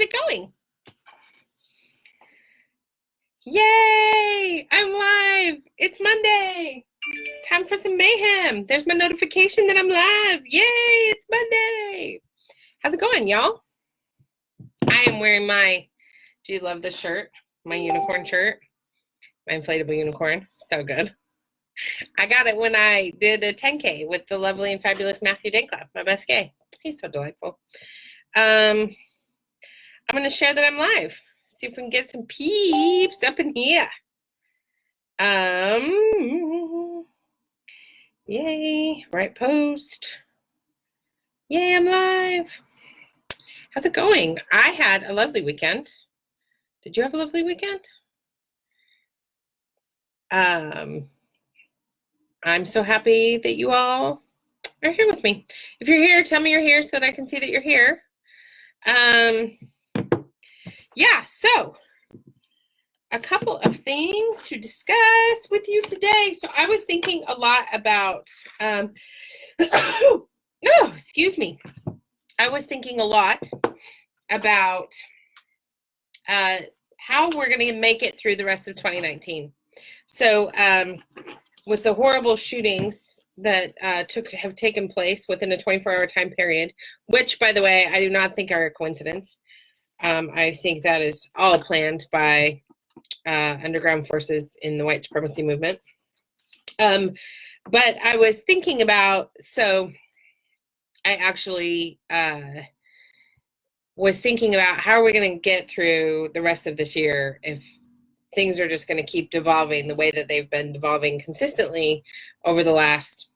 it going? Yay! I'm live! It's Monday! It's time for some mayhem. There's my notification that I'm live. Yay! It's Monday! How's it going, y'all? I am wearing my, do you love this shirt? My unicorn shirt. My inflatable unicorn. So good. I got it when I did a 10K with the lovely and fabulous Matthew Dinkla, my best gay. He's so delightful. I'm going to share that I'm live. See if we can get some peeps up in here. Yay, right post. Yay, I'm live. How's it going? I had a lovely weekend. Did you have a lovely weekend? I'm so happy that you all are here with me. If you're here, tell me you're here so that I can see that you're here. Yeah, so a couple of things to discuss with you today. So I was thinking a lot about, excuse me. I was thinking a lot about how we're going to make it through the rest of 2019. So with the horrible shootings that have taken place within a 24-hour time period, which, by the way, I do not think are a coincidence. I think that is all planned by underground forces in the white supremacy movement. But I was thinking about, so I actually was thinking about how are we going to get through the rest of this year if things are just going to keep devolving the way that they've been devolving consistently over the last,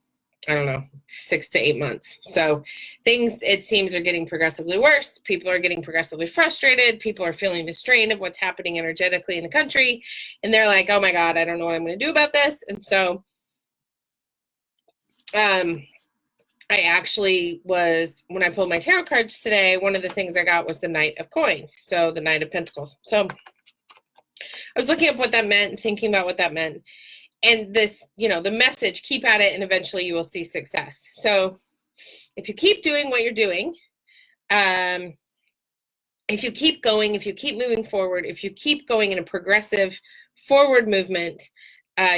I don't know, 6 to 8 months. So things, it seems, are getting progressively worse. People are getting progressively frustrated. People are feeling the strain of what's happening energetically in the country. And they're like, oh my God, I don't know what I'm going to do about this. And so I actually was, when I pulled my tarot cards today, one of the things I got was the Knight of Coins. So the Knight of Pentacles. So I was looking up what that meant and thinking about what that meant. And this, you know, the message, keep at it and eventually you will see success. So if you keep doing what you're doing, if you keep going, if you keep moving forward, if you keep going in a progressive forward movement,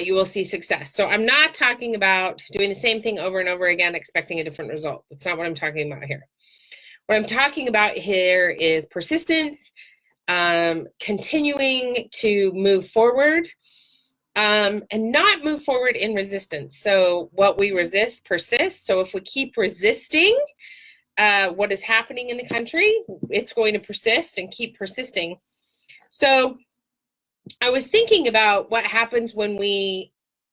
you will see success. So I'm not talking about doing the same thing over and over again, expecting a different result. That's not what I'm talking about here. What I'm talking about here is persistence, continuing to move forward, and not move forward in resistance. So what we resist persists. So if we keep resisting what is happening in the country, it's going to persist and keep persisting. So I was thinking about what happens when we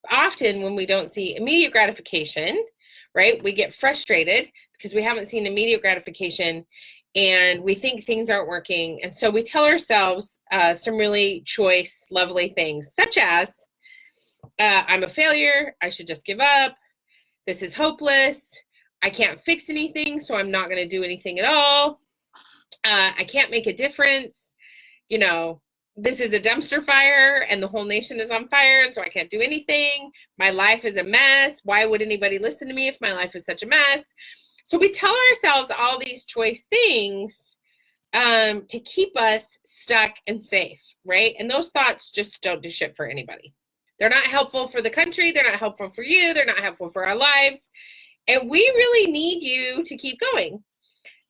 don't see immediate gratification, right? We get frustrated because we haven't seen immediate gratification and we think things aren't working. And so we tell ourselves some really choice, lovely things, such as, I'm a failure, I should just give up, this is hopeless, I can't fix anything, so I'm not going to do anything at all, I can't make a difference, you know, this is a dumpster fire and the whole nation is on fire, and so I can't do anything, my life is a mess, why would anybody listen to me if my life is such a mess? So we tell ourselves all these choice things to keep us stuck and safe, right? And those thoughts just don't do shit for anybody. They're not helpful for the country. They're not helpful for you. They're not helpful for our lives. And we really need you to keep going.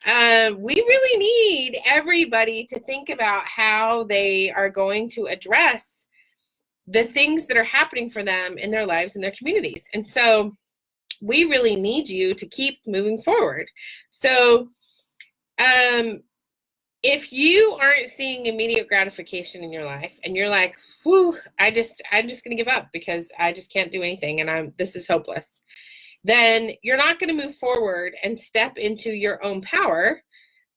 We really need everybody to think about how they are going to address the things that are happening for them in their lives and their communities. And so we really need you to keep moving forward. So if you aren't seeing immediate gratification in your life and you're like, whew, I'm just going to give up because I just can't do anything and this is hopeless, then you're not going to move forward and step into your own power.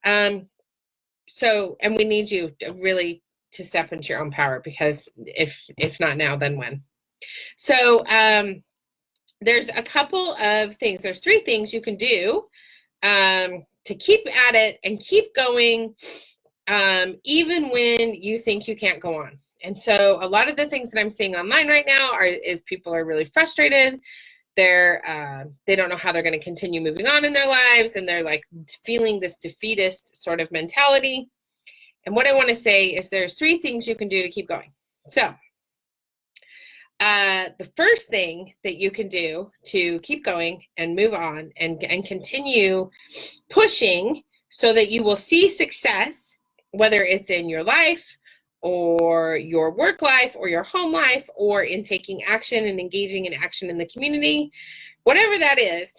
And we need you really to step into your own power, because if not now, then when? So there's a couple of things. There's 3 things you can do to keep at it and keep going, even when you think you can't go on. And so a lot of the things that I'm seeing online right now is people are really frustrated. They don't know how they're going to continue moving on in their lives, and they're like feeling this defeatist sort of mentality. And what I want to say is there's 3 things you can do to keep going. So the first thing that you can do to keep going and move on and continue pushing so that you will see success, whether it's in your life or your work life or your home life or in taking action and engaging in action in the community, whatever that is,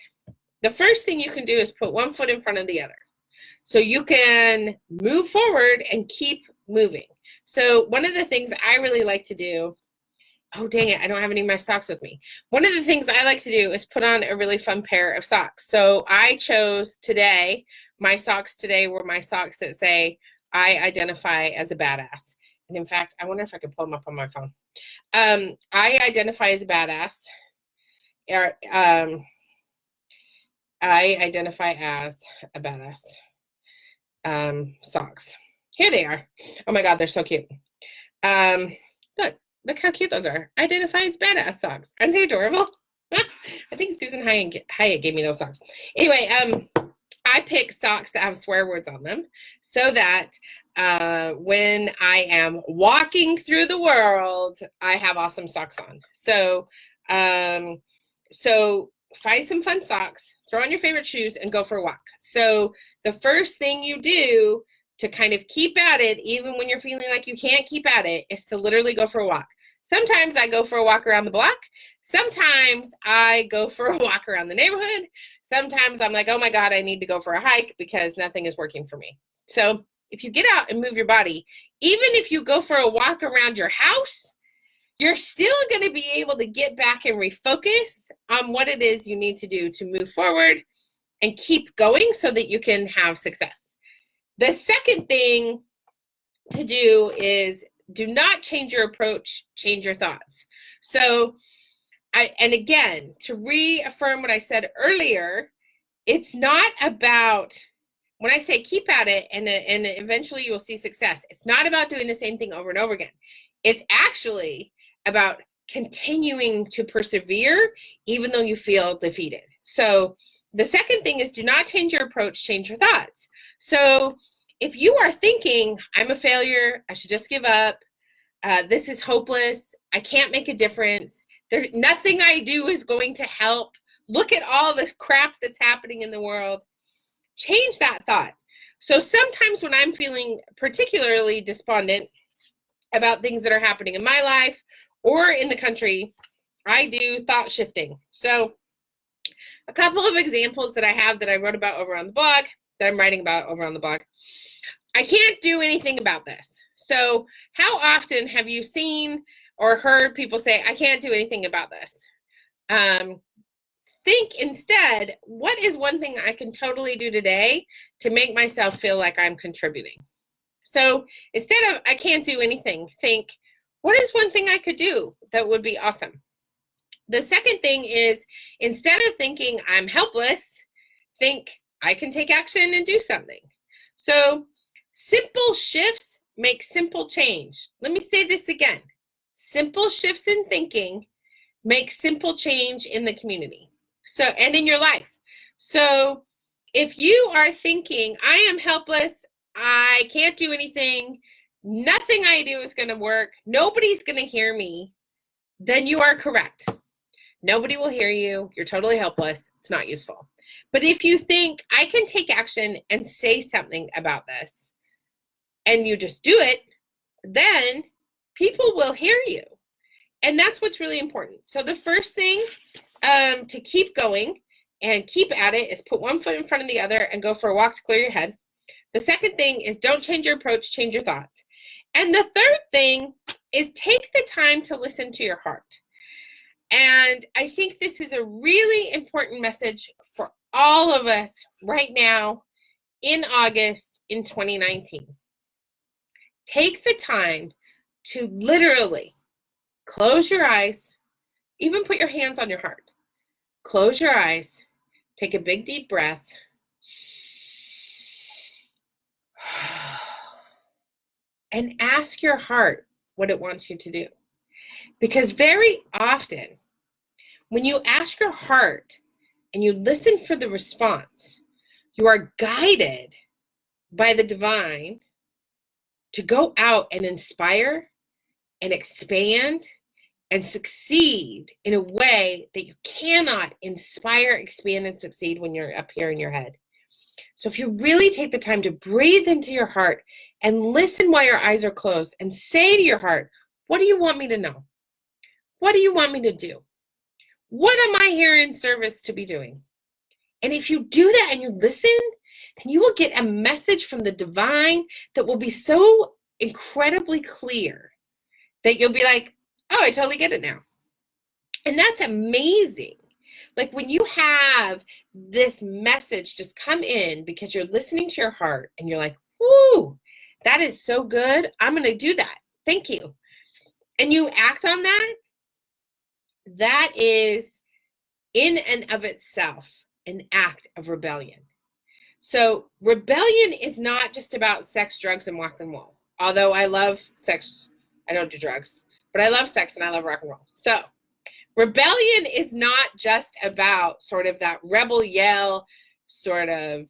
the first thing you can do is put one foot in front of the other so you can move forward and keep moving. So one of the things I really like to do, oh, dang it, I don't have any of my socks with me. One of the things I like to do is put on a really fun pair of socks. So I chose today, my socks today were my socks that say, I identify as a badass. And in fact, I wonder if I can pull them up on my phone. I identify as a badass. I identify as a badass. Socks. Here they are. Oh my God, they're so cute. Look how cute those are. Identify as badass socks. Aren't they adorable? I think Susan Hyatt gave me those socks. Anyway, I pick socks that have swear words on them so that when I am walking through the world, I have awesome socks on. So, so find some fun socks, throw on your favorite shoes, and go for a walk. So the first thing you do to kind of keep at it, even when you're feeling like you can't keep at it, is to literally go for a walk. Sometimes I go for a walk around the block. Sometimes I go for a walk around the neighborhood. Sometimes I'm like, oh my God, I need to go for a hike because nothing is working for me. So if you get out and move your body, even if you go for a walk around your house, you're still going to be able to get back and refocus on what it is you need to do to move forward and keep going so that you can have success. The second thing to do is do not change your approach, change your thoughts. So, and again, to reaffirm what I said earlier, it's not about, when I say keep at it and eventually you will see success, it's not about doing the same thing over and over again. It's actually about continuing to persevere even though you feel defeated. So the second thing is do not change your approach, change your thoughts. So if you are thinking, I'm a failure, I should just give up, this is hopeless, I can't make a difference, nothing I do is going to help, look at all the crap that's happening in the world, change that thought. So sometimes when I'm feeling particularly despondent about things that are happening in my life or in the country, I do thought shifting. So a couple of examples that I have that I wrote about over on the blog, that I'm writing about over on the blog. I can't do anything about this. So how often have you seen or heard people say, I can't do anything about this? Think instead, what is one thing I can totally do today to make myself feel like I'm contributing? So instead of I can't do anything, think, what is one thing I could do that would be awesome? The second thing is, instead of thinking I'm helpless, think I can take action and do something. So simple shifts make simple change. Let me say this again. Simple shifts in thinking make simple change in the community. So, and in your life. So if you are thinking, I am helpless, I can't do anything, nothing I do is going to work, nobody's going to hear me, then you are correct. Nobody will hear you. You're totally helpless. It's not useful. But if you think, I can take action and say something about this, and you just do it, then people will hear you. And that's what's really important. So the first thing to keep going and keep at it is put one foot in front of the other and go for a walk to clear your head. The second thing is don't change your approach, change your thoughts. And the third thing is take the time to listen to your heart. And I think this is a really important message for all of us right now in August in 2019. Take the time to literally close your eyes, even put your hands on your heart. Close your eyes, take a big deep breath, and ask your heart what it wants you to do. Because very often, when you ask your heart and you listen for the response, you are guided by the divine to go out and inspire and expand and succeed in a way that you cannot inspire, expand, and succeed when you're up here in your head. So if you really take the time to breathe into your heart and listen while your eyes are closed and say to your heart, what do you want me to know? What do you want me to do? What am I here in service to be doing? And if you do that and you listen, then you will get a message from the divine that will be so incredibly clear that you'll be like, oh, I totally get it now. And that's amazing. Like when you have this message just come in because you're listening to your heart and you're like, whoo, that is so good. I'm going to do that. Thank you. And you act on that. That is in and of itself an act of rebellion. So rebellion is not just about sex, drugs, and rock and roll. Although I love sex, I don't do drugs, but I love sex and I love rock and roll. So rebellion is not just about sort of that rebel yell, sort of,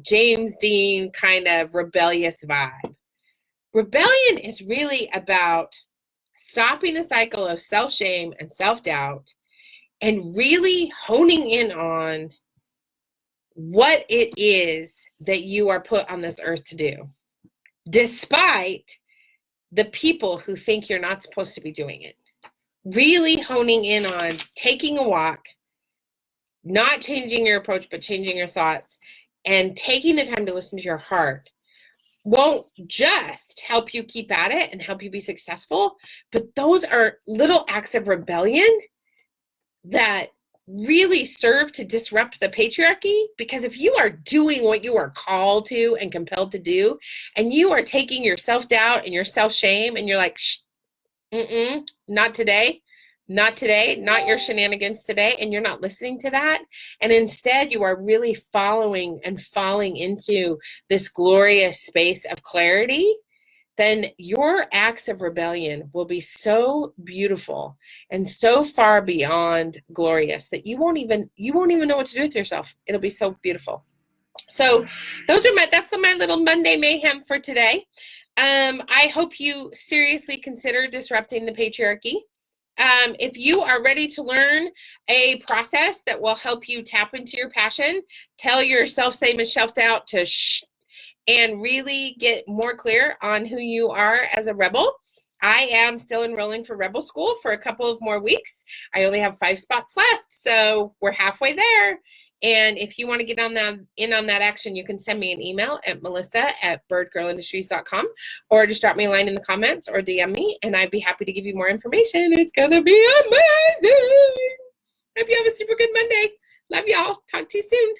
James Dean kind of rebellious vibe. Rebellion is really about stopping the cycle of self-shame and self-doubt and really honing in on what it is that you are put on this earth to do, despite the people who think you're not supposed to be doing it. Really honing in on taking a walk, not changing your approach, but changing your thoughts, and taking the time to listen to your heart won't just help you keep at it and help you be successful, but those are little acts of rebellion that really serve to disrupt the patriarchy. Because if you are doing what you are called to and compelled to do, and you are taking your self-doubt and your self-shame and you're like, not today, not your shenanigans today, and you're not listening to that, and instead you are really following and falling into this glorious space of clarity, then your acts of rebellion will be so beautiful and so far beyond glorious that you won't even know what to do with yourself. It'll be so beautiful. So that's my little Monday mayhem for today. I hope you seriously consider disrupting the patriarchy. If you are ready to learn a process that will help you tap into your passion, tell your self-shame and self-doubt to shh, and really get more clear on who you are as a rebel, I am still enrolling for Rebel School for a couple of more weeks. I only have 5 spots left, so we're halfway there. And if you want to get on that action, you can send me an email at melissa@birdgirlindustries.com, or just drop me a line in the comments or DM me, and I'd be happy to give you more information. It's going to be amazing. Hope you have a super good Monday. Love y'all. Talk to you soon.